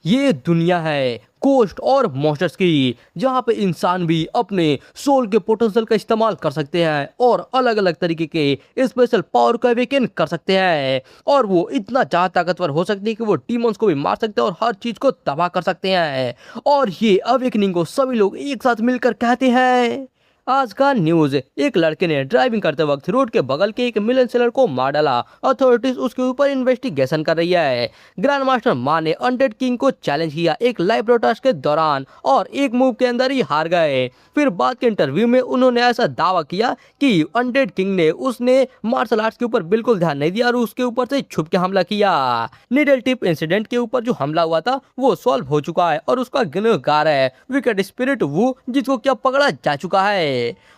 ये दुनिया है कोस्ट और मॉन्स्टर्स की, जहाँ पे इंसान भी अपने सोल के पोटेंशियल का इस्तेमाल कर सकते हैं और अलग अलग तरीके के स्पेशल पावर को अवेकन कर सकते हैं। और वो इतना ज़्यादा ताकतवर हो सकते हैं कि वो डीमंस को भी मार सकते हैं और हर चीज़ को तबाह कर सकते हैं। और ये अवेकनिंग को सभी लोग एक साथ मिलकर कहते हैं। आज का न्यूज, एक लड़के ने ड्राइविंग करते वक्त रोड के बगल के एक मिलन सेलर को मार डाला। अथॉरिटीज उसके ऊपर इन्वेस्टिगेशन कर रही है। ग्रैंड मास्टर मा ने अनडेड किंग को चैलेंज किया एक लाइव ब्रॉडकास्ट के दौरान और एक मूव के अंदर ही हार गए। फिर बाद के इंटरव्यू में उन्होंने ऐसा दावा किया कि अनडेड किंग ने उसने मार्शल आर्ट्स के ऊपर बिल्कुल ध्यान नहीं दिया और उसके ऊपर से छुप के हमला किया। नीडल टिप इंसिडेंट के ऊपर जो हमला हुआ था वो सॉल्व हो चुका है और उसका गिरफ्तार है विकेट स्पिरिट वू, जिसको क्या पकड़ा जा चुका है।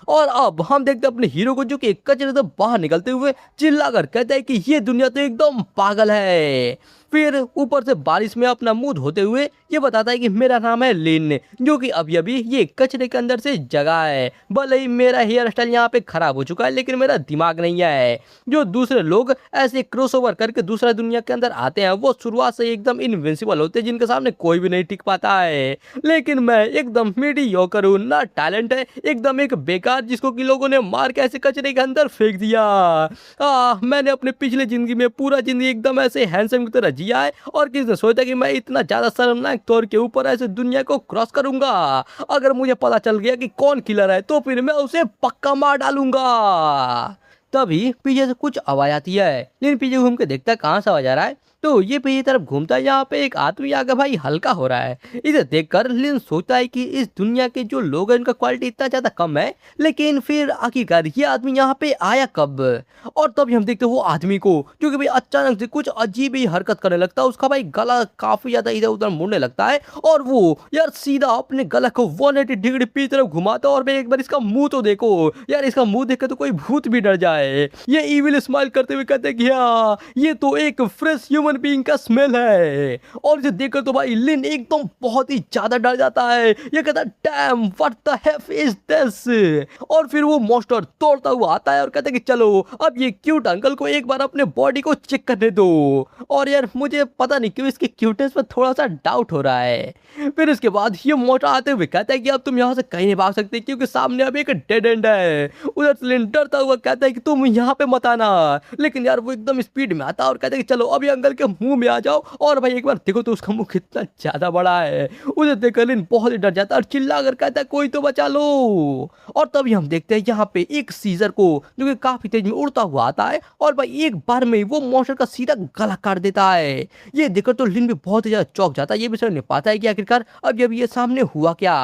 और अब हम देखते हैं अपने हीरो को, जो कि कचरे से बाहर निकलते हुए चिल्लाकर कहता है कि ये दुनिया तो एकदम पागल है। फिर ऊपर से बारिश में अपना मुंह धोते हुए ये बताता है कि मेरा नाम है लिन, जो कि अभी अभी ये कचरे के अंदर से जगा है। भले ही मेरा हेयर स्टाइल यहाँ पे खराब हो चुका है, लेकिन मेरा दिमाग नहीं है। जो दूसरे लोग ऐसे क्रॉसओवर करके दूसरा दुनिया के अंदर आते हैं वो शुरुआत से एकदम इनविंसिबल होते हैं, जिनके सामने कोई भी नहीं टिक पाता है। लेकिन मैं एकदम मीडियोकर हूँ, ना टैलेंट है, एकदम एक बेकार, जिसको कि लोगों ने मार के ऐसे कचरे के अंदर फेंक दिया। मैंने अपने पिछले जिंदगी में पूरा जिंदगी एकदम ऐसे हैंडसम की तरह जिया है, और किसने सोचा कि मैं इतना ज्यादा शर्मनाक तौर के ऊपर ऐसे दुनिया को क्रॉस करूंगा। अगर मुझे पता चल गया कि कौन किलर है तो फिर मैं उसे पक्का मार डालूंगा। तभी पीछे से कुछ आवाज आती है। लेकिन पीछे घूम के देखता है कहाँ से आवाज आ रहा है, तो ये पीछे तरफ घूमता है। यहाँ पे एक आदमी आगे भाई हल्का हो रहा है। इसे देखकर लिन सोचता है कि इस दुनिया के जो लोग हैं उनका क्वालिटी इतना ज्यादा कम है, लेकिन फिर आखिरकार ये आदमी यहाँ पे आया कब। और तभी हम देखते हैं वो आदमी को, जो कि भाई अचानक से कुछ अजीब ही हरकत करने लगता है। उसका भाई गला काफी ज्यादा इधर उधर मुड़ने लगता है और वो यार सीधा अपने गला को 180 डिग्री पी तरफ घुमाता है। और भाई एक बार इसका मुंह तो देखो यार, इसका मुंह देख के तो कोई भूत भी डर जाए। ये इविल स्माइल करते हुए कहते हैं कि हाँ, ये तो एक फ्रेश ह्यूमन बीइंग का स्मेल है। और इसे देखकर तो भाई लिन एकदम बहुत ही ज्यादा डर जाता है। ये कहता है damn what the heck is this. और फिर वो मॉन्स्टर तोड़ता हुआ आता है और कहता है कि चलो अब ये क्यूट अंकल को एक बार अपने बॉडी को चेक करने दो। और यार मुझे पता नहीं क्यों इसके क्यूटनेस पर थोड़ा सा डाउट हो रहा है। फिर इसके बाद ये मोटा आते हुए कहता है कि अब तुम यहाँ से कहीं नहीं भाग सकते, क्योंकि सामने अब एक डेड एंड है। उधर से लिन डरता हुआ कहता है कि तुम यहाँ पे मत आना। लेकिन यार वो एकदम स्पीड में आता है और कहता है कि चलो अभी अंकल के मुंह में आ जाओ। और भाई एक बार देखो तो उसका मुंह कितना ज्यादा बड़ा है। उसे देखकर लिन बहुत ही डर जाता है और चिल्ला कर कहता है कोई तो बचा लो। और तभी हम देखते हैं यहाँ पे एक सीजर को, जो कि काफी तेज में उड़ता हुआ आता है और भाई एक बार में वो मॉन्स्टर का सीधा गला काट देता है। ये देखकर तो लिन भी बहुत ही ज्यादा चौंक जाता है। ये भी समझ नहीं पाता है कि आखिरकार अब ये सामने हुआ क्या।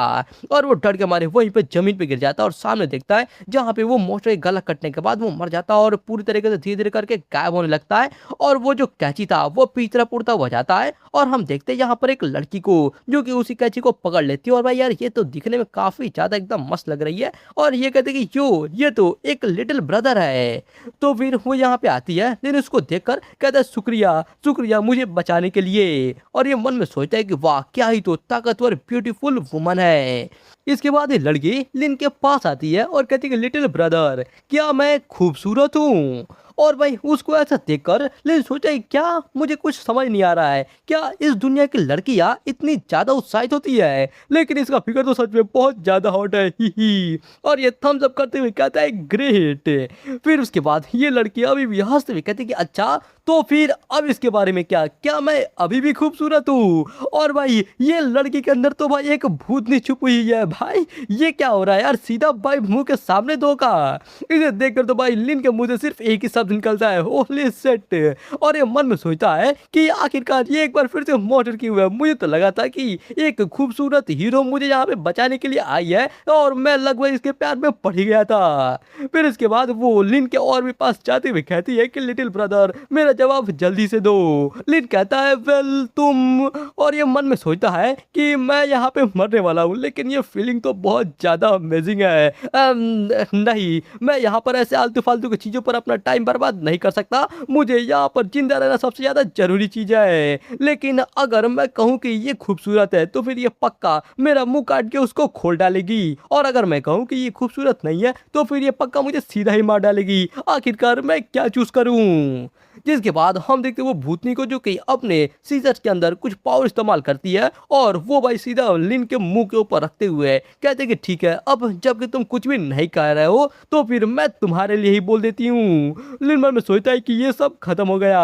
और वो डर के मारे वहीं पे जमीन पे गिर जाता है और सामने देखता है जहाँ पे वो मॉन्स्टर गला कटने के बाद वो मर जाता है और पूरी तरीके से धीरे धीरे करके गायब होने लगता है। और वो जो कैची था वो पीछे तरफ उड़ता हुआ जाता है और हम देखते हैं यहाँ पर एक लड़की को, जो कि उसी कैची को पकड़ लेती है। और भाई यार ये तो दिखने में काफी ज्यादा एकदम मस्त लग रही है। और ये कहते हैं कि ये तो एक लिटिल ब्रदर है। तो फिर वो यहाँ पे आती है, लेकिन उसको देखकर कहता है शुक्रिया शुक्रिया मुझे बचाने के लिए। और ये मन में सोचता है कि वाह क्या ही तो ताकतवर ब्यूटीफुल वुमन है। इसके बाद ये लड़की लिन के पास आती है और कहती है कि लिटिल ब्रदर क्या मैं खूबसूरत हूँ। और भाई उसको ऐसा देखकर लिन सोचा कि क्या मुझे कुछ समझ नहीं आ रहा है, क्या इस दुनिया की लड़कियां इतनी ज्यादा उत्साहित होती है। लेकिन इसका फिगर तो सच में बहुत ज्यादा हॉट है ही। और ये थम्स अप करते हुए कहता है ग्रेट। फिर उसके बाद ये लड़की अभी भी हंसते हुए कहती है कि अच्छा तो फिर अब इसके बारे में क्या, क्या मैं अभी भी खूबसूरत हूँ। और भाई ये लड़की के अंदर तो भाई एक भूतनी छुप हुई है। भाई ये क्या हो रहा है यार, सीधा भाई मुंह के सामने धोखा। इसे देखकर तो भाई लिन के मुंह से सिर्फ एक ही शब्द निकलता है होली सेट। और ये मन में सोचता है कि आखिरकार ये एक बार फिर से मर्डर क्यों हुआ। मुझे तो लगा था कि एक खूबसूरत हीरो मुझे यहाँ पे बचाने के लिए आई है और मैं लगभग इसके प्यार में पड़ ही गया था। फिर इसके बाद वो लिन के और भी पास जाते हुए कहती है कि लिटिल ब्रदर मेरा जवाब जल्दी से दो। लिन कहता है वेल तुम। और ये मन में सोचता है कि मैं यहाँ पे मरने वाला हूँ, लेकिन ये फीलिंग तो बहुत ज्यादा अमेजिंग है। नहीं मैं यहाँ पर ऐसे आलतू फालतू की चीजों पर अपना टाइम बर्बाद बर्बाद नहीं कर सकता, मुझे यहाँ पर जिंदा रहना सबसे ज़्यादा ज़रूरी चीज़ है। लेकिन अगर मैं कहूँ कि ये खूबसूरत है तो फिर ये पक्का मेरा मुंह काट के उसको खोल डालेगी, और अगर मैं कहूँ कि ये खूबसूरत नहीं है तो फिर ये पक्का मुझे सीधा ही मार डालेगी। आखिरकार मैं क्या चूज करूँ? जिसके बाद हम देखते हैं वो भूतनी को, जो कि अपने सीजर्स के अंदर कुछ पावर इस्तेमाल करती है, और वो भाई सीधा लिन के मुंह के ऊपर रखते हुए कहते हैं कि ठीक है, अब जबकि तुम कुछ भी नहीं कह रहे हो तो फिर मैं तुम्हारे लिए ही बोल देती हूँ। लिन मन में सोचता है कि ये सब खत्म हो गया,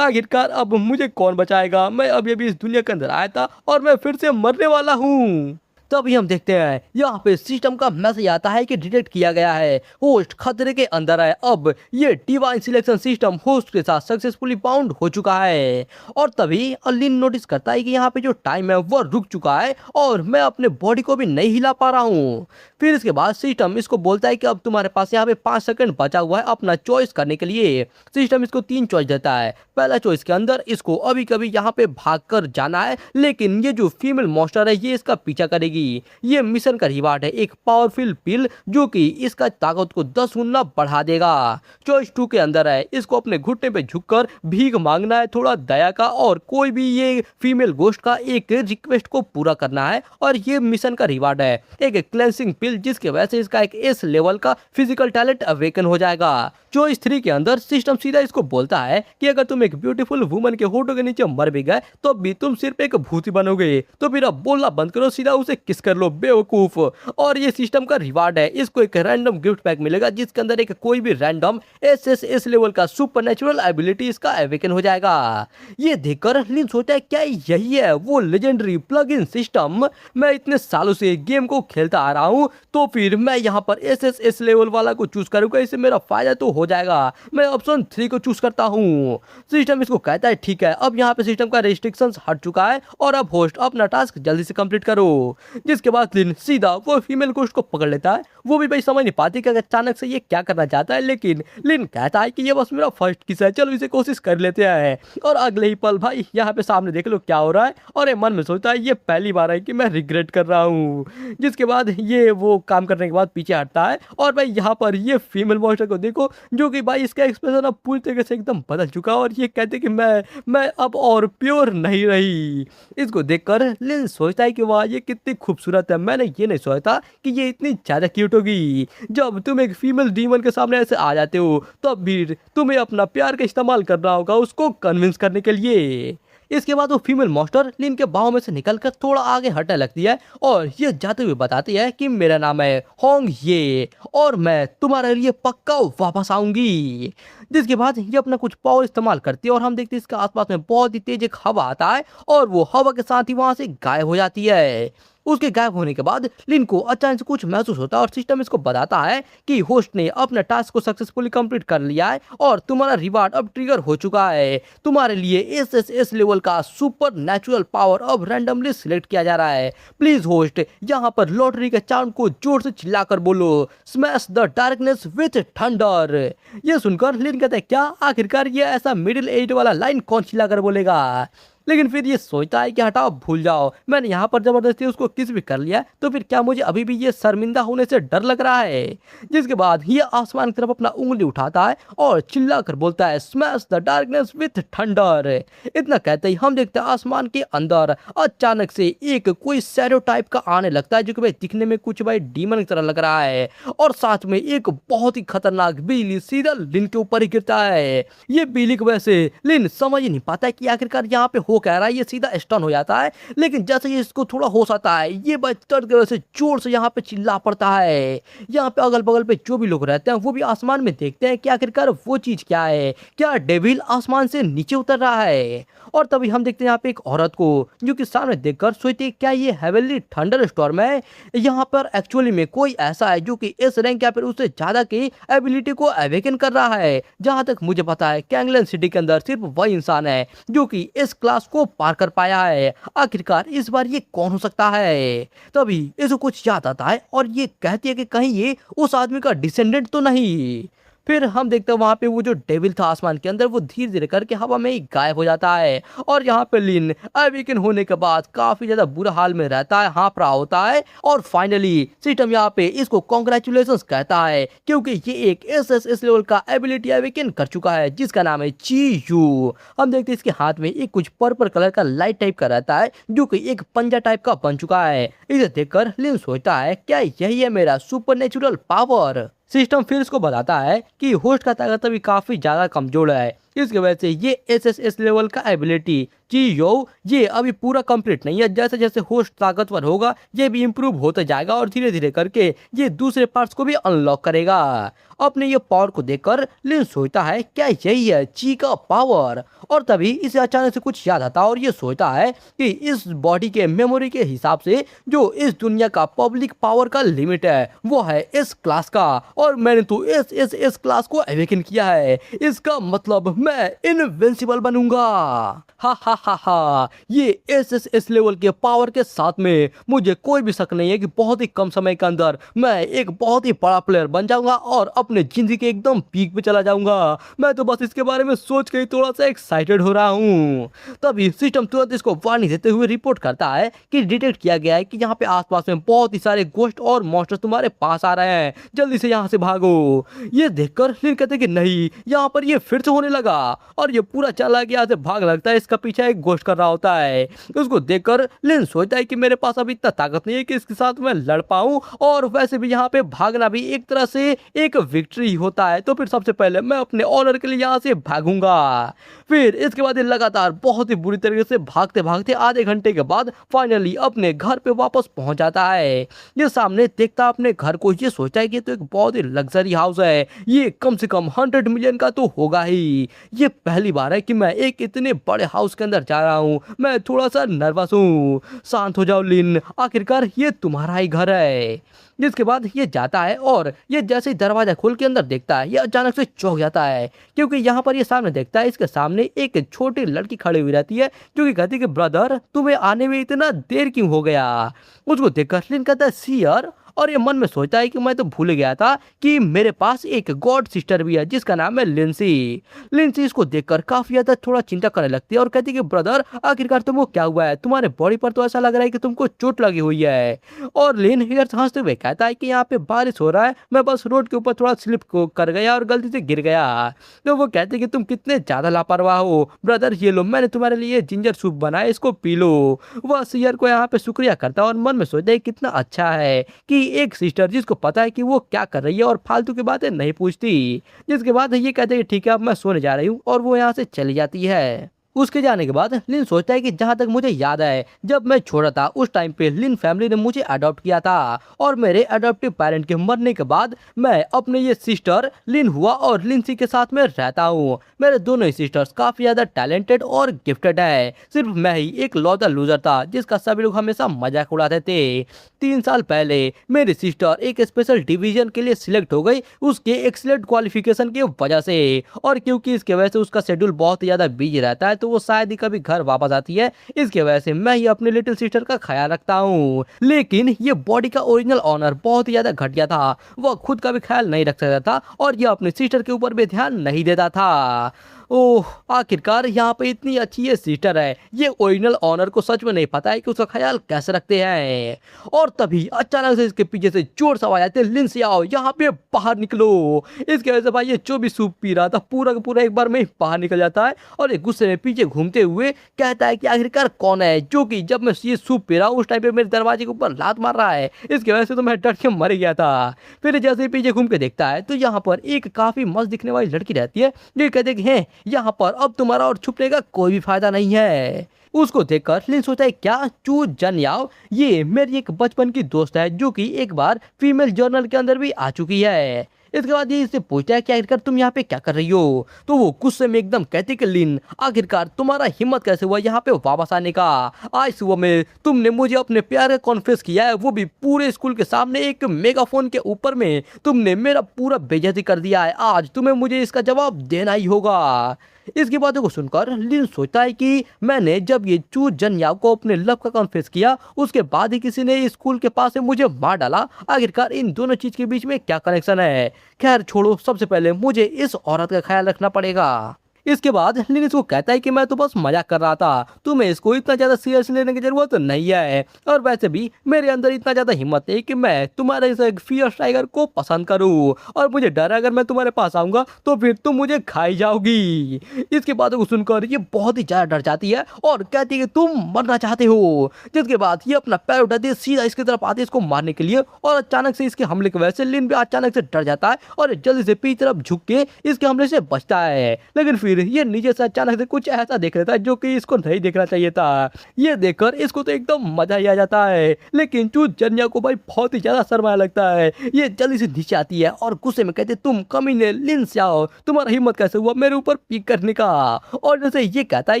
आखिरकार अब मुझे कौन बचाएगा, मैं अभी अभी इस दुनिया के अंदर आया था और मैं फिर से मरने वाला हूँ। तभी हम देखते हैं यहाँ पे सिस्टम का मैसेज आता है कि डिटेक्ट किया गया है, होस्ट खतरे के अंदर है। अब ये डिवाइन सिलेक्शन सिस्टम होस्ट के साथ सक्सेसफुली बाउंड हो चुका है। और तभी लिन नोटिस करता है कि यहाँ पे जो टाइम है वो रुक चुका है और मैं अपने बॉडी को भी नहीं हिला पा रहा हूँ। फिर इसके बाद सिस्टम इसको बोलता है कि अब तुम्हारे पास यहाँ पे 5 सेकंड बचा हुआ है अपना चॉइस करने के लिए। सिस्टम इसको 3 चॉइस देता है। पहला चॉइस के अंदर इसको अभी कभी यहाँ पे भाग कर जाना है, लेकिन ये जो फीमेल मॉन्स्टर है ये इसका पीछा करेगी। ये मिशन का रिवार्ड है, एक पावरफुल पिल जो कि इसका ताकत को 10 गुना बढ़ा देगा। चॉइस 2 के अंदर है इसको अपने घुटने पे झुककर भीख मांगना है थोड़ा दया का, और कोई भी ये फीमेल गोस्ट का एक रिक्वेस्ट को पूरा करना है, और ये मिशन का रिवार्ड है एक क्लेंसिंग पिल, जिसके वजह से इसका एक एस लेवल का फिजिकल टैलेंट अवेकन हो जाएगा। चॉइस 3 के अंदर सिस्टम सीधा इसको बोलता है कि अगर तुम एक ब्यूटीफुल वुमन के होठों के नीचे मर भी गए तो भी तुम सिर्फ एक भूत बनोगे, तो फिर अब बोलना बंद करो, सीधा उसे किस कर लो बेवकूफ। और ये सिस्टम का रिवार्ड है, इसको एक रैंडम गिफ्ट पैक मिलेगा जिसके अंदर एक कोई भी रैंडम एस लेवल का सुपरनेचुरल एबिलिटी इसका अवेकन हो जाएगा। ये देखकर लिन सोचता है क्या यही है वो लेजेंडरी प्लग इन सिस्टम, मैं इतने सालों से गेम को खेलता आ रहा हूँ, तो फिर मैं यहाँ पर एस लेवल वाला को चूज करूंगा, इससे मेरा फायदा तो हो जाएगा। मैं ऑप्शन 3 को चूज करता हूँ। सिस्टम इसको कहता है ठीक है, अब यहाँ पे सिस्टम का रेस्ट्रिक्शंस हट चुका है और अब होस्ट अपना टास्क जल्दी से कंप्लीट करो। जिसके बाद लिन सीधा वो फीमेल गोस्ट को पकड़ लेता है। वो भी भाई समझ नहीं पाती कि अचानक से ये क्या करना चाहता है, लेकिन लिन कहता है कि ये बस मेरा फर्स्ट किस है, चलो इसे कोशिश कर लेते हैं। और अगले ही पल भाई यहाँ पे सामने देख लो क्या हो रहा है, और ये मन में सोचता है ये पहली बार है कि मैं रिग्रेट कर रहा हूँ। जिसके बाद ये वो काम करने के बाद पीछे हटता है, और भाई यहाँ पर ये फीमेल मॉन्स्टर को देखो, जो कि भाई इसका एक्सप्रेशन अब पूरी तरीके से एकदम बदल चुका है, और ये कहते कि मैं अब और प्योर नहीं रही। इसको देखकर लिन सोचता है कि वाह ये कितनी खूबसूरत है, मैंने ये नहीं सोचा कि ये इतनी ज़्यादा क्यूट होगी। जब तुम एक फीमेल डीमन के सामने ऐसे आ जाते हो तब भी तुम्हें अपना प्यार का इस्तेमाल करना होगा उसको कन्विंस करने के लिए। इसके बाद वो फीमेल मॉन्स्टर लिन के बाहों में से निकलकर थोड़ा आगे हटने लगती है, और ये जाते हुए बताती है कि मेरा नाम है होंग ये, और मैं तुम्हारे लिए पक्का वापस आऊंगी। जिसके बाद ये अपना कुछ पावर इस्तेमाल करती है, और हम देखते हैं इसके आसपास में बहुत ही तेज एक हवा आता है, और वो हवा के साथ ही वहां से गायब हो जाती है। उसके गायब होने के बाद लिन को अचानक से कुछ महसूस होता है, और सिस्टम इसको बताता है कि होस्ट ने अपने टास्क को सक्सेसफुली कंप्लीट कर लिया है और तुम्हारा रिवार्ड अब ट्रिगर हो चुका है। तुम्हारे लिए एस लेवल का सुपर नेचुरल पावर अब रैंडमली सिलेक्ट किया जा रहा है। प्लीज होस्ट यहाँ पर लॉटरी के चार्म को जोर से चिल्लाकर बोलो, smash the darkness with thunder. ये सुनकर लिन कहता है क्या, आखिरकार ये ऐसा मिडिल एज वाला लाइन कौन चिल्लाकर बोलेगा। लेकिन फिर ये सोचता है कि हटाओ भूल जाओ, मैंने यहाँ पर जबरदस्ती उसको किस भी कर लिया, तो फिर क्या मुझे अभी भी ये शर्मिंदा होने से डर लग रहा है। जिसके बाद ये आसमान की तरफ अपना उंगली उठाता है और चिल्ला कर बोलता है smash the darkness with thunder. इतना कहते ही हम देखते हैं आसमान के अंदर अचानक से एक कोई शैडो टाइप का आने लगता है, जो कि भाई दिखने में कुछ भाई डीमन की तरह लग रहा है, और साथ में एक बहुत ही खतरनाक बिजली सीधा लिन के ऊपर ही गिरता है। ये बिजली की वजह से लिन समझ ही नहीं पाता है कि आखिरकार यहाँ पे कह रहा है, ये सीधा स्टन हो जाता है। लेकिन जैसे ही इसको थोड़ा होश आता है, ये बस दर्द की वजह से जोर से यहाँ पे चिल्ला पड़ता है। यहाँ पे अगल बगल पे जो भी लोग रहते हैं वो भी आसमान में देखते हैं कि आखिरकार वो चीज क्या है, क्या डेविल आसमान से नीचे उतर रहा है। और तभी हम देखते हैं यहाँ पे एक औरत को, जो कि सामने देखकर सोचते क्या ये हेवनली थंडर स्टॉर्म है। यहाँ पर एक्चुअली में कोई ऐसा है जो कि इस रैंक या फिर उससे ज्यादा की एबिलिटी को अवेकन कर रहा है। जहां तक मुझे पता है कैंगलन सिटी के अंदर सिर्फ वही इंसान है जो कि इस क्लास को पार कर पाया है। आखिरकार इस बार ये कौन हो सकता है। तभी इसको कुछ याद आता है और ये कहती है कि कहीं ये उस आदमी का डिसेंडेंट तो नहीं। फिर हम देखते हैं वहां पे वो जो डेविल था आसमान के अंदर वो धीरे धीरे करके हवा में ही गायब हो जाता है। और यहाँ पे लिन अवेकन होने के बाद काफी ज्यादा बुरा हाल में रहता है, हाँफ रहा होता है। और फाइनली सिस्टम यहाँ पे इसको कॉन्ग्रेचुलेशन कहता है क्योंकि ये एक एस लेवल का एबिलिटी अवेकन कर चुका है जिसका नाम है ची यू। हम देखते हैं इसके हाथ में एक कुछ पर्पल कलर का लाइट टाइप का रहता है जो कि एक पंजा टाइप का बन चुका है। इसे देखकर लिन सोचता है क्या यही है मेरा सुपरनेचुरल पावर। सिस्टम फिर इसको बताता है कि होस्ट का ताकत अभी काफी ज्यादा कमजोर है, इसकी वजह से ये एस लेवल का एबिलिटी चीयो ये अभी पूरा कंप्लीट नहीं है। जैसे जैसे होस्ट ताकतवर होगा ये भी इम्प्रूव होते जाएगा और धीरे धीरे करके ये दूसरे पार्ट्स को भी अनलॉक करेगा। अपने ये पावर को देखकर लिन सोचता है क्या यही है ची का पावर। और तभी इसे अचानक से कुछ याद आता है और ये सोचता है कि इस बॉडी के मेमोरी के हिसाब से जो इस दुनिया का पब्लिक पावर का लिमिट है वो है एस क्लास का, और मैंने तो एस क्लास को अवेकन किया है, इसका मतलब मैं इनविंसिबल बनूंगा। हा, ये एस लेवल के पावर के साथ में मुझे कोई भी शक नहीं है कि बहुत ही कम समय के अंदर मैं एक बहुत ही बड़ा प्लेयर बन जाऊंगा और अपने जिंदगी के एकदम पीक पे चला जाऊंगा। मैं तो बस इसके बारे में सोच के ही थोड़ा सा एक्साइटेड हो रहा हूँ। तभी सिस्टम तुरंत इसको वार्निंग देते हुए रिपोर्ट करता है कि डिटेक्ट किया गया है कि यहाँ पे आसपास में बहुत ही सारे गोस्ट और मॉन्स्टर तुम्हारे पास आ रहे हैं, जल्दी से यहाँ से भागो। ये देखकर लिन कहते हैं कि नहीं, यहाँ पर ये फिर से होने लगा और ये पूरा चला गया से भाग लगता है। इसका पीछे एक गोश्त कर रहा होता है। उसको देखकर लिन सोचता है कि मेरे पास अभी इतना ताकत नहीं है कि इसके साथ मैं लड़ पाऊं, और वैसे भी यहाँ पे भागना भी एक तरह से एक विक्ट्री होता है, तो फिर सबसे पहले मैं अपने ऑनर के लिए यहाँ से भागूंगा। फिर इसके बाद ये लगातार बहुत ही बुरी तरीके से भागते भागते आधे घंटे के बाद फाइनली अपने घर पे वापस पहुंच जाता है। ये सामने देखता अपने घर को, ये सोचता है कि तो एक बहुत ही लग्जरी हाउस है, ये कम से कम 100 मिलियन का तो होगा ही। ये पहली बार है कि मैं एक इतने बड़े हाउस के अंदर जा रहा हूँ, मैं थोड़ा सा नर्वस हूँ। शांत हो जाओ लिन, आखिरकार ये तुम्हारा ही घर है। जिसके बाद ये जाता है और ये जैसे ही दरवाजा खोल के अंदर देखता है ये अचानक से चौंक जाता है क्योंकि यहाँ पर ये सामने देखता है इसके सामने एक छोटी लड़की खड़ी हुई रहती है जो कि कहती है कि ब्रदर तुम्हें आने में इतना देर क्यों हो गया। उसको देखकर लिन कहता है सियर, और ये मन में सोचता है कि मैं तो भूल गया था कि मेरे पास एक गॉड सिस्टर भी है जिसका नाम है लिंसी। लिंसी इसको देखकर काफी ज्यादा थोड़ा चिंता करने लगती है और कहती है कि ब्रदर आखिरकार तुमको क्या हुआ है, तुम्हारे बॉडी पर तो ऐसा लग रहा है कि तुमको चोट लगी हुई है। और लिन इधर हंसते हुए कहता है कि यहाँ पे बारिश हो रहा है, मैं बस रोड के ऊपर थोड़ा स्लिप कर गया और गलती से गिर गया। तो वो कहते कि तुम कितने ज्यादा लापरवाह हो ब्रदर, ये लो मैंने तुम्हारे लिए जिंजर सूप बनाया, इसको पी लो। वह सियर को यहाँ पे शुक्रिया करता है और मन में सोचता है कितना अच्छा है कि एक सिस्टर जिसको पता है कि वो क्या कर रही है और फालतू की बातें नहीं पूछती। जिसके बाद ये कहते हैं ठीक है अब मैं सोने जा रही हूँ, और वो यहाँ से चली जाती है। उसके जाने के बाद लिन सोचता है कि जहां तक मुझे याद है जब मैं छोटा था उस टाइम पे लिन फैमिली ने मुझे अडॉप्ट किया था, और मेरे अडॉप्टिव पेरेंट के मरने के बाद मैं अपने ये सिस्टर लिन हुआ और लिंसी के साथ में रहता हूँ। मेरे दोनों ही सिस्टर्स काफी ज्यादा टैलेंटेड और गिफ्टेड है, सिर्फ मैं ही एक लौता लूजर था जिसका सभी लोग हमेशा मजाक उड़ाते थे। 3 साल पहले मेरी सिस्टर एक स्पेशल डिवीजन के लिए सिलेक्ट हो गई उसके एक्सीलेंट क्वालिफिकेशन की वजह से, और क्योंकि इसके वजह से उसका शेड्यूल बहुत ही ज्यादा बिजी रहता है तो वो शायद ही कभी घर वापस आती है। इसके वजह से मैं ही अपने लिटिल सिस्टर का ख्याल रखता हूँ। लेकिन ये बॉडी का ओरिजिनल ऑनर बहुत ही ज्यादा घटिया था, वह खुद का भी ख्याल नहीं रख सकता था और ये अपने सिस्टर के ऊपर भी ध्यान नहीं देता था। ओह आखिरकार यहाँ पे इतनी अच्छी ये सिस्टर है, ये ओरिजिनल ऑनर को सच में नहीं पता है कि उसका ख्याल कैसे रखते हैं। और तभी अचानक से इसके पीछे से जोर से आवाज आती है लिंसी आओ यहाँ पे बाहर निकलो। इसके वजह से भाई ये जो भी सूप पी रहा था पूरा का पूरा एक बार में बाहर निकल जाता है और एक गुस्से में पीछे घूमते हुए कहता है कि आखिरकार कौन है जो कि जब मैं ये सूप पी रहा हूँ उस टाइम पे मेरे दरवाजे के ऊपर लात मार रहा है, इसकी वजह से तो मैं डर के मर गया था। फिर जैसे ही पीछे घूम के देखता है तो यहाँ पर एक काफी मस्त दिखने वाली लड़की रहती है जो कहते हैं कि हैं यहाँ पर अब तुम्हारा और छुपने का कोई भी फायदा नहीं है। उसको देखकर लिन सोचता है क्या चू जन याओ ये मेरी एक बचपन की दोस्त है जो कि एक बार फीमेल जर्नल के अंदर भी आ चुकी है। इसके बाद ये इससे पूछता है कि आखिरकार तुम यहाँ पे क्या कर रही हो, तो वो गुस्से में एकदम कहती कि लिन आखिरकार तुम्हारा हिम्मत कैसे हुआ यहाँ पे वापस आने का, आज सुबह में तुमने मुझे अपने प्यार का कॉन्फेस किया है वो भी पूरे स्कूल के सामने एक मेगाफोन के ऊपर में, तुमने मेरा पूरा बेइज्जती कर दिया है, आज तुम्हें मुझे इसका जवाब देना ही होगा। इसकी बातों को सुनकर लिन सोचता है कि मैंने जब ये चू जन्याओ को अपने लव का कॉन्फेस किया उसके बाद ही किसी ने स्कूल के पास से मुझे मार डाला। आखिरकार इन दोनों चीज के बीच में क्या कनेक्शन है? खैर छोड़ो, सबसे पहले मुझे इस औरत का ख्याल रखना पड़ेगा। इसके बाद लिन इसको कहता है कि मैं तो बस मजाक कर रहा था, तुम्हें इसको इतना ज्यादा सीरियस लेने की जरूरत नहीं है। और वैसे भी मेरे अंदर इतना ज्यादा हिम्मत है कि मैं तुम्हारे इस फियर्स टाइगर को पसंद करूं, और मुझे डर है अगर मैं तुम्हारे पास आऊंगा तो फिर तुम मुझे खाई जाओगी। इसके बातों को सुनकर ये बहुत ही ज्यादा डर जाती है और कहती है कि तुम मरना चाहते हो। जिसके बाद ये अपना पैर उठाती है, सीधा इसकी तरफ आती है इसको मारने के लिए, और अचानक से इसके हमले की वजह से लिन भी अचानक से डर जाता है और जल्दी से पीछे तरफ झुक के इसके हमले से बचता है। लेकिन फिर ये नीचे से अचानक से कुछ ऐसा देख लेता है जो कि इसको नहीं देखना चाहिए था। ये देखकर इसको तो एकदम मजा ही आ जाता है, लेकिन चू जन्या को भाई बहुत ही ज्यादा शर्माया लगता है। ये जल्दी से नीचे आती है और गुस्से में कहते तुम कमीने लिन स्याओ, तुम्हारा हिम्मत कैसे हुआ मेरे ऊपर पीक करने का? और जैसे ये कहता है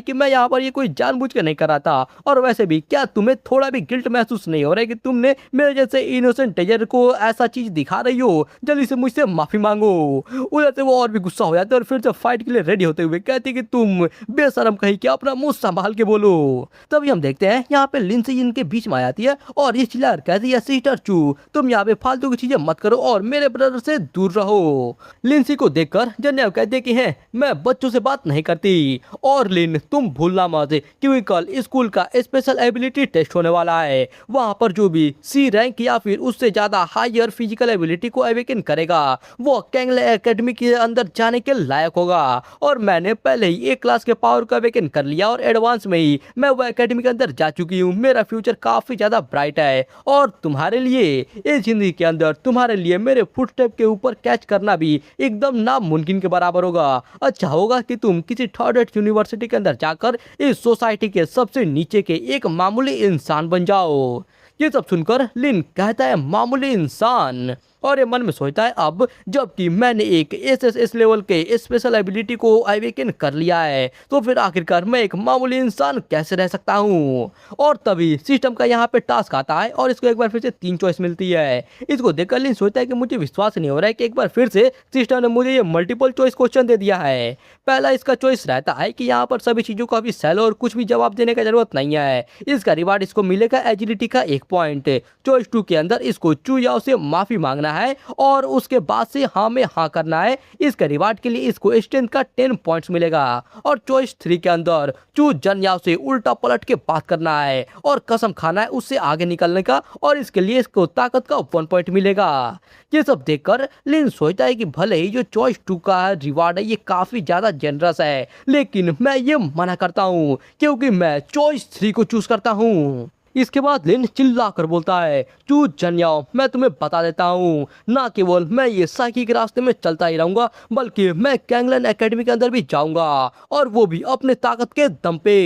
कि मैं यहाँ पर ये कोई जानबूझ के नहीं कर रहा था, और वैसे भी क्या तुम्हें थोड़ा भी गिल्ट महसूस नहीं हो रहा है कि तुमने मेरे जैसे इनोसेंट टेजर को ऐसा चीज दिखा रही हो? जल्दी से मुझसे माफी मांगो। उधर से वो और भी गुस्सा हो जाते हैं और फिर से फाइट के लिए रेडी होते हुए कहती कि तुम बेशरम कहीं क्या, अपना मुंह संभाल के बोलो। तभी हम देखते हैं यहाँ पे लिंसी इनके बीच में आ जाती है और ये चिल्लाकर कहती है सिस्टर चू, तुम यहाँ पे फालतू की चीजें मत करो और मेरे ब्रदर से दूर रहो। लिंसी को देखकर जन्या कहते कि हैं मैं बच्चों से बात नहीं करती, और लिन तुम भूलना मत क्योंकि कल स्कूल का स्पेशल एबिलिटी टेस्ट होने वाला है। वहां पर जो भी सी रैंक या फिर उससे ज्यादा हायर फिजिकल एबिलिटी को अवेकन करेगा वो कैंगले एकेडमी के अंदर जाने के लायक होगा। और मैंने पहले ही एक क्लास के पावर को अवेकन कर लिया और एडवांस में ही मैं वो एकेडमी के अंदर जा चुकी हूँ। मेरा फ्यूचर काफी ज्यादा ब्राइट है और तुम्हारे लिए इस जिंदगी के अंदर तुम्हारे लिए मेरे फुटस्टेप के ऊपर कैच करना भी एकदम नामुमकिन के बराबर होगा। अच्छा होगा कि तुम किसी थर्ड रेट यूनिवर्सिटी के अंदर जाकर इस सोसाइटी के सबसे नीचे के एक मामूली इंसान बन जाओ। ये सब सुनकर लिन कहता है मामूली इंसान, और ये मन में सोचता है अब जबकि मैंने एक एसएसएस लेवल के स्पेशल एबिलिटी को अवेकन कर लिया है तो फिर आखिरकार मैं एक मामूली इंसान कैसे रह सकता हूँ। और तभी सिस्टम का यहाँ पे टास्क आता है और इसको एक बार फिर से 3 चॉइस मिलती है। इसको देखकर लिन सोचता है कि मुझे विश्वास नहीं हो रहा है कि एक बार फिर से सिस्टम ने मुझे ये मल्टीपल चॉइस क्वेश्चन दे दिया है। पहला इसका चॉइस रहता है कि यहाँ पर सभी चीजों का भी सैलो और कुछ भी जवाब देने का जरूरत नहीं है, इसका रिवार्ड इसको मिलेगा एजिलिटी का 1 पॉइंट। चॉइस 2 के अंदर इसको चू याओ से माफी मांगना है और उसके बाद से हाँ में हाँ करना है, इसके रिवार्ड के लिए इसको स्ट्रेंथ का 10 पॉइंट्स मिलेगा। और चॉइस 3 के अंदर चू जन्याओ से उल्टा पलट के बात करना है और कसम खाना है उससे आगे निकलने का, और इसके लिए इसको ताकत का 1 पॉइंट मिलेगा। ये सब देखकर लिन सोचता है कि भले ही जो चॉइस 2 का रिवार्ड है ये काफी ज्यादा जेनरस है, लेकिन मैं ये मना करता हूँ क्योंकि मैं चॉइस 3 को चूज करता हूँ। इसके बाद लिन चिल्ला कर बोलता है चू जन्याओ, मैं तुम्हें बता देता हूँ ना केवल मैं ये साइकी के रास्ते में चलता ही रहूंगा बल्कि मैं कैंगलन एकेडमी के अंदर भी जाऊंगा, और वो भी अपने ताकत के दम पे।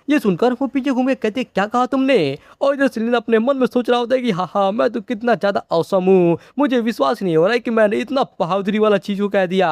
ये सुनकर वो पीछे घूम के कहते क्या कहा तुमने? और इधर से लिन अपने मन में सोच रहा होता है कि हाँ मैं तो कितना ज्यादा औसम हूँ, मुझे विश्वास नहीं हो रहा है कि मैंने इतना बहादुरी वाला चीज को कह दिया।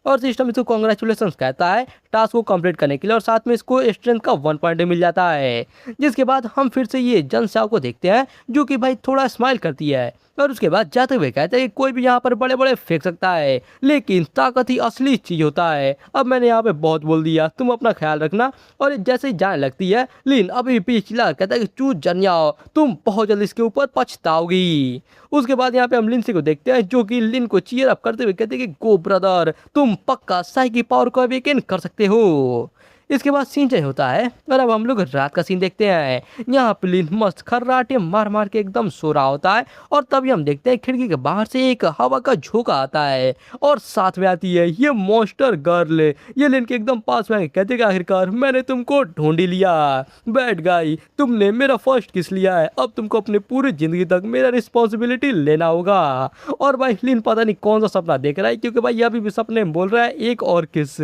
और सिस्टम इसको कॉन्ग्रेचुलेशन कहता है टास्क को कंप्लीट करने के लिए, और साथ में इसको स्ट्रेंथ का 1 पॉइंट मिल जाता है। जिसके बाद हम फिर से ये जन स्याओ को देखते हैं जो कि भाई थोड़ा स्माइल करती है और उसके बाद जाते हुए कहते हैं कि कोई भी यहाँ पर बड़े बड़े फेंक सकता है लेकिन ताकत ही असली चीज होता है। अब मैंने यहाँ पे बहुत बोल दिया, तुम अपना ख्याल रखना। और जैसे ही जाने लगती है लिन अभी भी चिल्ला कहता है कि चू जन्याओ तुम बहुत जल्द इसके ऊपर पछताओगी। उसके बाद यहाँ पे हम लिंसी को देखते हैं जो कि लिन को चीयर अप करते हुए कहते हैं कि गो ब्रदर, तुम पक्का साइकी पावर को अवेकन कर सकते हो। इसके बाद सीन चेंज होता है और अब हम लोग रात का सीन देखते हैं। यहाँ पे लिन मस्त खर्राटे मार मार के एकदम सो रहा होता है, और तभी हम देखते हैं खिड़की के बाहर से एक हवा का झोंका आता है और साथ में आती है ये मॉन्स्टर गर्ल। ये लिन के एकदम पास में कहते हैं कि आखिरकार मैंने तुमको ढूंढ ही लिया बैड गाई, तुमने मेरा फर्स्ट किस लिया है, अब तुमको अपनी पूरी जिंदगी तक मेरा रिस्पॉन्सिबिलिटी लेना होगा। और भाई लिन पता नहीं कौन सा सपना देख रहा है क्योंकि भाई अभी भी सपने में बोल रहा है एक और किस।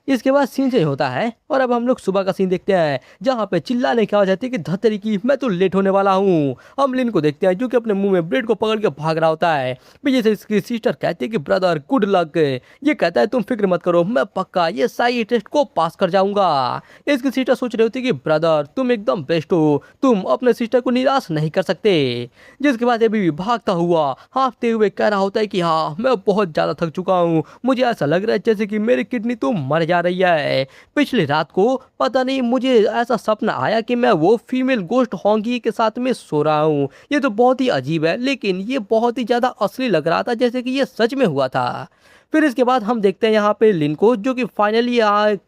इसके बाद सीन चेंज होता है और अब हम लोग सुबह का सीन देखते हैं जहाँ पे चिल्लाने की आवाज आती है कि धत्तरी की मैं तो लेट होने वाला हूँ। हम लिन को देखते हैं जो कि अपने मुंह में ब्रेड को पकड़ के भाग रहा होता है। पीछे से इसकी सिस्टर कहती है कि ब्रदर गुड लक। ये कहता है तुम फिक्र मत करो, मैं पक्का ये साई टेस्ट को पास कर जाऊंगा। इसकी सिस्टर सोच रही होती है कि ब्रदर तुम एकदम बेस्ट हो, तुम अपने सिस्टर को निराश नहीं कर सकते। जिसके बाद अभी भी भागता हुआ हाँफते हुए कह रहा होता है कि हाँ मैं बहुत ज्यादा थक चुका हूँ, मुझे ऐसा लग रहा है जैसे कि मेरी किडनी तो मर जा रही है। पिछली रात को पता नहीं मुझे ऐसा सपना आया कि मैं वो फीमेल गोश्त होंगी के साथ में सो रहा हूँ। ये तो बहुत ही अजीब है, लेकिन ये बहुत ही ज़्यादा असली लग रहा था, जैसे कि ये सच में हुआ था। फिर इसके बाद हम देखते हैं यहाँ पे लिन को, जो कि फाइनली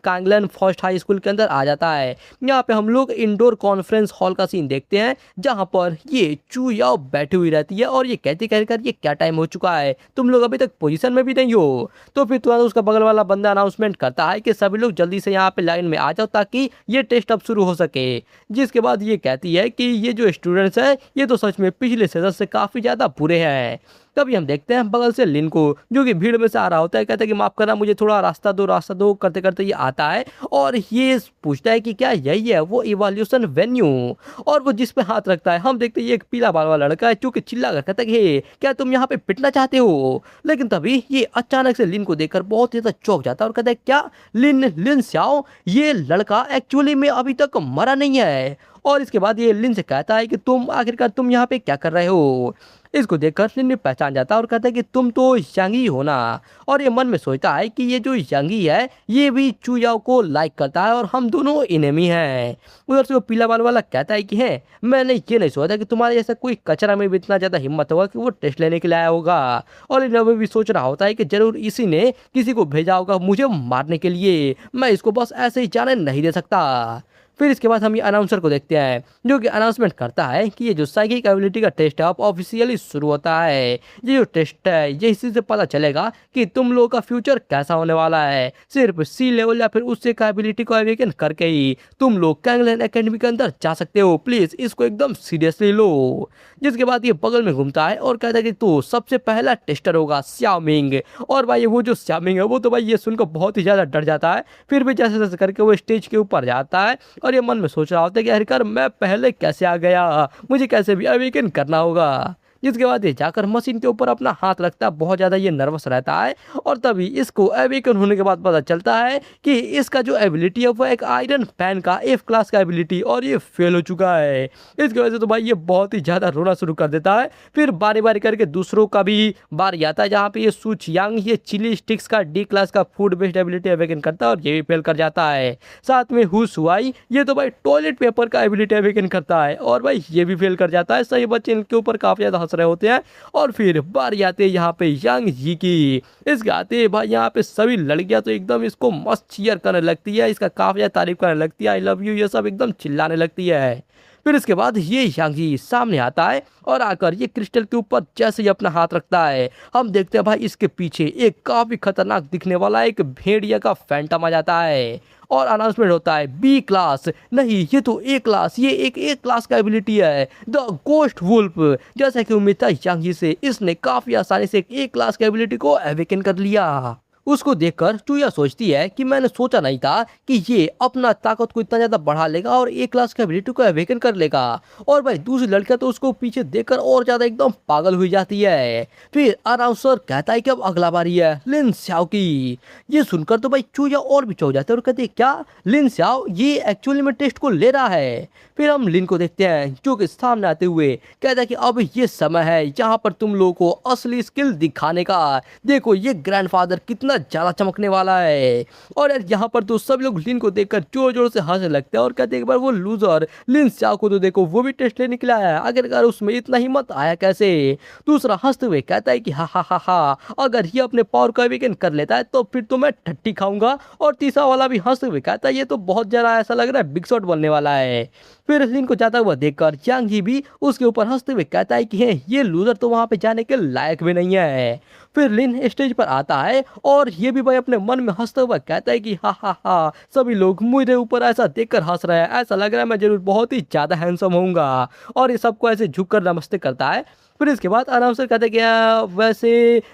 कांगलन फर्स्ट हाई स्कूल के अंदर आ जाता है। यहाँ पे हम लोग इंडोर कॉन्फ्रेंस हॉल का सीन देखते हैं, जहाँ पर ये चू याओ बैठी हुई रहती है और ये कहती कहकर ये क्या टाइम हो चुका है, तुम लोग अभी तक पोजीशन में भी नहीं हो। तो फिर तुरंत उसका बगल वाला बंदा अनाउंसमेंट करता है कि सभी लोग जल्दी से यहाँ पे लाइन में आ जाओ ताकि ये टेस्ट अब शुरू हो सके। जिसके बाद ये कहती है कि ये जो स्टूडेंट्स हैं ये तो सच में पिछले सेशन से काफ़ी ज़्यादा बुरे हैं। तभी हम देखते हैं बगल से लिन को, जो कि भीड़ में से आ रहा होता है। कहता है कि माफ करना, मुझे थोड़ा रास्ता दो करते करते ये आता है और ये पूछता है कि क्या यही है वो इवोल्यूशन वेन्यू, और वो जिस पे हाथ रखता है हम देखते हैं ये एक पीला बाल वाला लड़का है, जो कि चिल्ला कर कहता है कि हे, क्या तुम यहाँ पे पिटना चाहते हो। लेकिन तभी ये अचानक से लिन को देखकर बहुत ज़्यादा चौंक जाता है और कहता है क्या लिन लिन स्याओ, ये लड़का एक्चुअली में अभी तक मरा नहीं है। और इसके बाद ये लिन से कहता है कि तुम आखिरकार तुम यहाँ पे क्या कर रहे हो। इसको देखकर लिन भी पहचान जाता है और कहता है कि तुम तो यांगी हो ना। और ये मन में सोचता है कि ये जो यांगी है ये भी चू याओ को लाइक करता है और हम दोनों इनेमी हैं। उधर से वो पीला बाल वाला कहता है कि है मैंने ये नहीं सोचा कि तुम्हारे जैसा कोई कचरा में भी इतना ज़्यादा हिम्मत होगा कि वो टेस्ट लेने के लिए आया होगा। और इन भी सोच रहा होता है कि जरूर इसी ने किसी को भेजा होगा मुझे मारने के लिए, मैं इसको बस ऐसे ही जाने नहीं दे सकता। फिर इसके बाद हम ये अनाउंसर को देखते हैं, जो कि अनाउंसमेंट करता है कि ये जो साइकिक एबिलिटी का टेस्ट है अब ऑफिशियली शुरू होता है। ये जो टेस्ट है ये इसी से पता चलेगा कि तुम लोगों का फ्यूचर कैसा होने वाला है। सिर्फ सी लेवल या फिर उससे का एबिलिटी को अवेकन करके ही तुम लोग कैंगलन एकेडमी के अंदर जा सकते हो, प्लीज इसको एकदम सीरियसली लो। जिसके बाद ये बगल में घूमता है और कहता है कि तू सबसे पहला टेस्टर होगा श्यामिंग। और भाई वो जो श्यामिंग है वो तो भाई ये सुनकर बहुत ही ज़्यादा डर जाता है, फिर भी जैसे जैसे करके वो स्टेज के ऊपर जाता है और ये मन में सोच रहा होता है कि आखिरकार मैं पहले कैसे आ गया, मुझे कैसे भी अवेकन करना होगा। जिसके बाद ये जाकर मशीन के ऊपर अपना हाथ रखता है, बहुत ज़्यादा ये नर्वस रहता है। और तभी इसको अवेकन होने के बाद पता चलता है कि इसका जो एबिलिटी है वो एक आयरन फैन का एफ क्लास का एबिलिटी, और ये फेल हो चुका है। इसकी वजह से तो भाई ये बहुत ही ज़्यादा रोना शुरू कर देता है। फिर बारी बारी करके दूसरों का भी बारी आता है, जहाँ पे ये सूचयांग ये चिली स्टिक्स का डी क्लास का फूड बेस्ड एबिलिटी अवेकन करता है और ये भी फेल कर जाता है। साथ में हुसुआई ये तो भाई टॉयलेट पेपर का एबिलिटी अवेकन करता है और भाई ये भी फेल कर जाता है। सही बच्चे इनके ऊपर काफ़ी ज़्यादा हंस रहे होते हैं। और फिर बारी आते हैं यहाँ पे यांग जी की। इसके आते भाई यहाँ पे सभी लड़कियां तो एकदम इसको मस्त चीयर करने लगती है, इसका काफ़ी ज़्यादा तारीफ करने लगती है, आई लव यू ये सब एकदम चिल्लाने लगती है। फिर इसके बाद ये यांगी सामने आता है और आकर ये क्रिस्टल के ऊपर जैसे ही अपना हाथ रखता है हम देखते हैं भाई इसके पीछे एक काफ़ी खतरनाक दिखने वाला एक भेड़िया का फैंटम आ जाता है और अनाउंसमेंट होता है बी क्लास नहीं ये तो ए क्लास, ये एक ए क्लास का एबिलिटी है द गोस्ट वुल्फ। जैसा कि उम्मीद था यांगी से, इसने काफ़ी आसानी से एक ए क्लास की एबिलिटी को अवेकन कर लिया। उसको देखकर चूया सोचती है कि मैंने सोचा नहीं था कि ये अपना ताकत को इतना ज़्यादा बढ़ा लेगा और ए क्लास की एबिलिटी को अवेकन कर लेगा। और भाई दूसरी लड़कियां तो उसको पीछे देखकर और ज़्यादा एकदम पागल हुई जाती है। फिर अनाउंसर कहता है कि अब अगला बारी है लिन स्याओ की। ये सुनकर तो भाई चूया और भी चौंक जाते हैं और कहते हैं क्या लिन स्याओ ये एक्चुअली में टेस्ट को ले रहा है। फिर हम लिन को देखते हैं जो कि सामने आते हुए कहता है कि अब ये समय है जहाँ पर तुम लोगों को असली स्किल दिखाने का। देखो ये ग्रैंडफादर कितना ज़्यादा चमकने वाला है। और यार यहाँ पर तो सब लोग लिन को देखकर जोर जोर से हंसने लगते हैं और कहते हैं एक बार वो लूजर लिन स्याओ को तो देखो वो भी टेस्ट लेने के लिए आया है, आखिरकार उसमें इतना हिम्मत आया कैसे। दूसरा हंसते हुए कहता है कि हा हा हा हा अगर ये अपने पावर का वीकेंड कर लेता है तो फिर तो मैं ठट्टी खाऊंगा। और तीसरा वाला भी हंसते हुए कहता है ये तो बहुत ज़्यादा ऐसा लग रहा है बिग शॉट बनने वाला है। फिर लिन को जाता हुआ देखकर यांग ही भी उसके ऊपर हंसते हुए कहता है कि ये लूजर तो वहाँ पे जाने के लायक भी नहीं है। फिर लिन स्टेज पर आता है और ये भी भाई अपने मन में हंसता हुआ कहता है कि हा हा हा सभी लोग मुझे ऊपर ऐसा देखकर हंस रहे हैं, ऐसा लग रहा है मैं जरूर बहुत ही ज़्यादा हैंडसम होऊंगा। और ये सबको ऐसे झुककर नमस्ते करता है। फिर इसके बाद अनाउंसर कहते क्या वैसे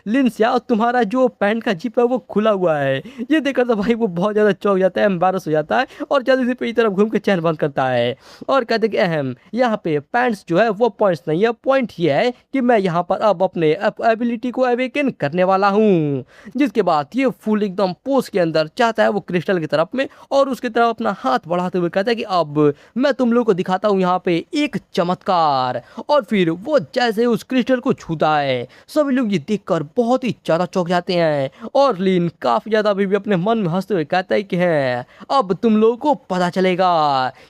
लिन स्याओ तुम्हारा जो पैंट का जिप है वो खुला हुआ है। ये देखकर तो भाई वो बहुत ज़्यादा चौंक जाता है, एम्बारस हो जाता है और जल्दी से पीछे तरफ घूम के चैन बंद करता है। और कहते कि अहम यहाँ पे पैंट्स जो है वो पॉइंट्स नहीं है, पॉइंट ये है कि मैं यहाँ पर अब अपने एबिलिटी को अवेकन करने वाला हूँ। जिसके बाद ये फुल एकदम पोज के अंदर जाता है वो क्रिस्टल की तरफ में और उसकी तरफ अपना हाथ बढ़ाते हुए कहता है कि अब मैं तुम लोग को दिखाता हूँ यहाँ पे एक चमत्कार। और फिर वो जैसे उस क्रिस्टल को छूता है। सभी लोग ये देखकर बहुत ही ज़्यादा चौंक जाते हैं और लिन काफ़ी ज़्यादा अभी भी अपने मन में हंसते हुए कहता है कि है अब तुम लोगों को पता चलेगा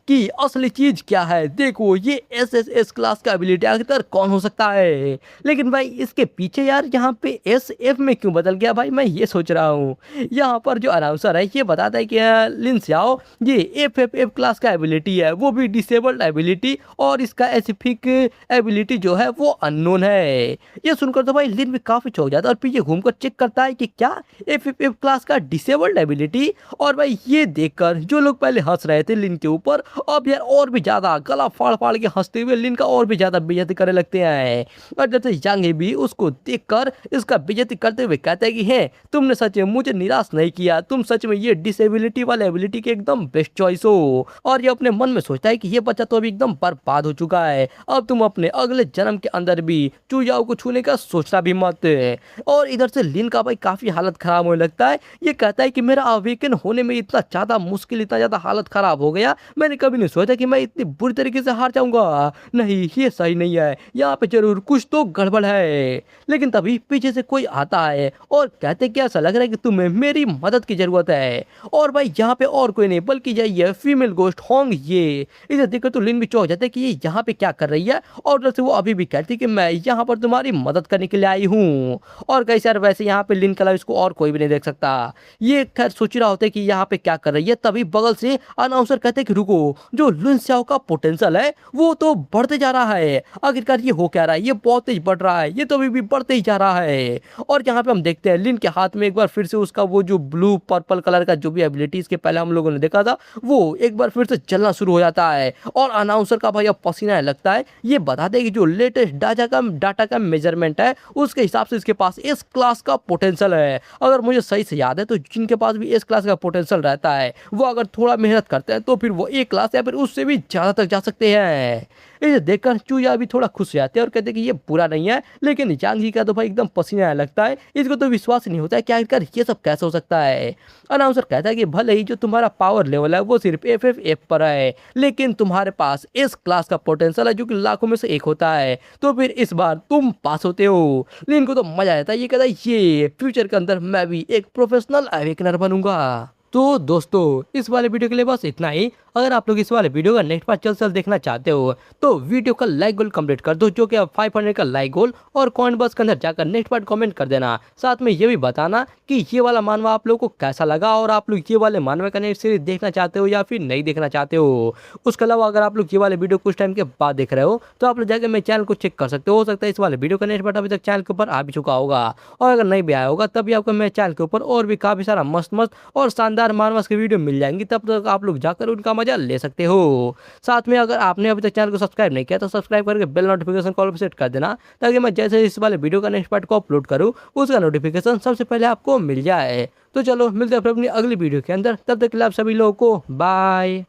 कि असली चीज़ क्या है। देखो ये एसएसएस क्लास का एबिलिटी आखिरकार कौन हो सकता है। लेकिन भाई इसके पीछे यार यहाँ पे एसएफ में क्यों बदल गया भाई, मैं ये सोच रहा हूँ। यहाँ पर जो अनाउंसर है ये बताता है कि लिन सियाओ ये एफ क्लास का एबिलिटी है, वो भी डिसेबल्ड एबिलिटी, और इसका स्पेसिफिक एबिलिटी जो है वो अननोन है। ये सुनकर तो भाई लिन भी काफी चौंक जाता है और पीछे घूमकर चेक करता है कि क्या एफ क्लास का डिसेबल्ड एबिलिटी। और भाई ये देखकर जो लोग पहले हंस रहे थे लिन के ऊपर, अब यार और भी ज्यादा गला फाड़ फाड़ के हंसते हुए लिन का और भी ज्यादा बेइज्जती करने लगते हैं। और जब से यांग भी उसको देखकर इसका बेइज्जती करते हुए कहता है कि है तुमने सच में मुझे निराश नहीं किया, तुम सच में ये डिसेबिलिटी वाले एबिलिटी के एकदम बेस्ट चॉइस हो। और ये अपने मन में सोचता है कि ये बच्चा तो अभी एकदम बर्बाद हो चुका है, अब तुम अपने अगले जन्म के अंदर भी चुयाओ को छूने का सोचना भी मत। और इधर से लिन का भाई काफी हालत खराब होने लगता है। ये कहता है कि मेरा अवेकन होने में इतना ज्यादा मुश्किल, इतना ज्यादा हालत खराब हो गया, मैंने कभी नहीं सोचा कि मैं इतनी बुरी तरीके से हार जाऊंगा। नहीं ये सही नहीं है, यहाँ पे जरूर कुछ तो गड़बड़ है। लेकिन तभी पीछे से कोई आता है और कहते कि ऐसा लग रहा है कि तुम्हें मेरी मदद की जरूरत है। और भाई यहाँ पे और कोई नहीं बल्कि ये फीमेल गोस्ट होंग। ये इसे देखकर तो लिन भी चौंक जाते कि ये यहाँ पे क्या कर रही है। और उधर से वो अभी भी कहती कि मैं यहाँ पर तुम्हारी मदद करने के लिए आई हूँ। और कई यार वैसे यहाँ पे लिन के अलावा इसको और कोई भी नहीं देख सकता। ये खैर सोच रहा होता है कि यहाँ पे क्या कर रही है, तभी बगल से अनाउंसर कहते कि रुको, जो लुन सियाओ का पोटेंशियल है वो तो बढ़ते जा रहा है। आखिरकार ये हो क्या रहा है, ये बहुत तेज बढ़ रहा है, ये तो अभी भी बढ़ते ही जा रहा है। और यहाँ पे हम देखते हैं लिन के हाथ में एक बार फिर से उसका वो जो ब्लू पर्पल कलर का जो भी एबिलिटी इसके पहले हम लोगों ने देखा था वो एक बार फिर से चलना शुरू हो जाता है। और अनाउंसर का भाई अब पसीना लगता है। ये बताते हैं कि जो लेटेस्ट डाटा का मेजरमेंट है उसके हिसाब से इसके पास एस क्लास का पोटेंशियल है। अगर मुझे सही से याद है तो जिनके पास भी एस क्लास का पोटेंशियल रहता है वो अगर थोड़ा मेहनत करते हैं तो फिर वो ए क्लास या फिर उससे भी ज़्यादा तक जा सकते हैं। इसे देखकर चूया भी थोड़ा खुश हो जाते हैं और कहते हैं कि ये बुरा नहीं है। लेकिन यांग जी का तो भाई एकदम पसीना आने लगता है, इसको तो विश्वास नहीं होता है कि आखिरकार ये सब कैसे हो सकता है। अनाउंसर कहता है कि भले ही जो तुम्हारा पावर लेवल है वो सिर्फ एफ पर है, लेकिन तुम्हारे पास इस क्लास का पोटेंशियल है जो कि लाखों में से एक होता है, तो फिर इस बार तुम पास होते हो। लिन को तो मजा आ जाता है, ये कहता है ये फ्यूचर के अंदर मैं भी एक प्रोफेशनल अवेकनर बनूंगा। तो दोस्तों इस वाले वीडियो के लिए बस इतना ही। अगर आप लोग इस वाले वीडियो का नेक्स्ट पार्ट जल्द से जल्द देखना चाहते हो तो वीडियो का लाइक गोल कंप्लीट कर दो, जो कि अब 500 का लाइक गोल, और कमेंट बॉक्स के अंदर जाकर नेक्स्ट पार्ट कमेंट कर देना। साथ में ये भी बताना कि ये वाला मानवा आप लोगों को कैसा लगा और आप लोग ये वाले मानवा का नेक्स्ट सीरीज देखना चाहते हो या फिर नहीं देखना चाहते हो। उसके अलावा अगर आप लोग ये वाले वीडियो कुछ टाइम के बाद देख रहे हो तो आप लोग जाकर मेरे चैनल को चेक कर सकते हो सकता है इस वाले वीडियो का नेक्स्ट पार्ट अभी तक चैनल के ऊपर आ भी चुका होगा, और अगर नहीं भी आया होगा तब भी आपको मेरे चैनल के ऊपर और भी काफी सारा मस्त मस्त और शानदार मानवास की वीडियो मिल जाएंगी, तब तक आप लोग जाकर उनका मजा ले सकते हो। साथ में अगर आपने अभी तक चैनल को सब्सक्राइब नहीं किया तो सब्सक्राइब करके बेल नोटिफिकेशन कॉल पर सेट कर देना, ताकि मैं जैसे इस वाले वीडियो का नेक्स्ट पार्ट को अपलोड करूं उसका नोटिफिकेशन सबसे पहले आपको मिल जाए। तो चलो मिलते हैं फिर अपनी अगली वीडियो के अंदर, तब तक के लिए आप सभी लोगों को बाय।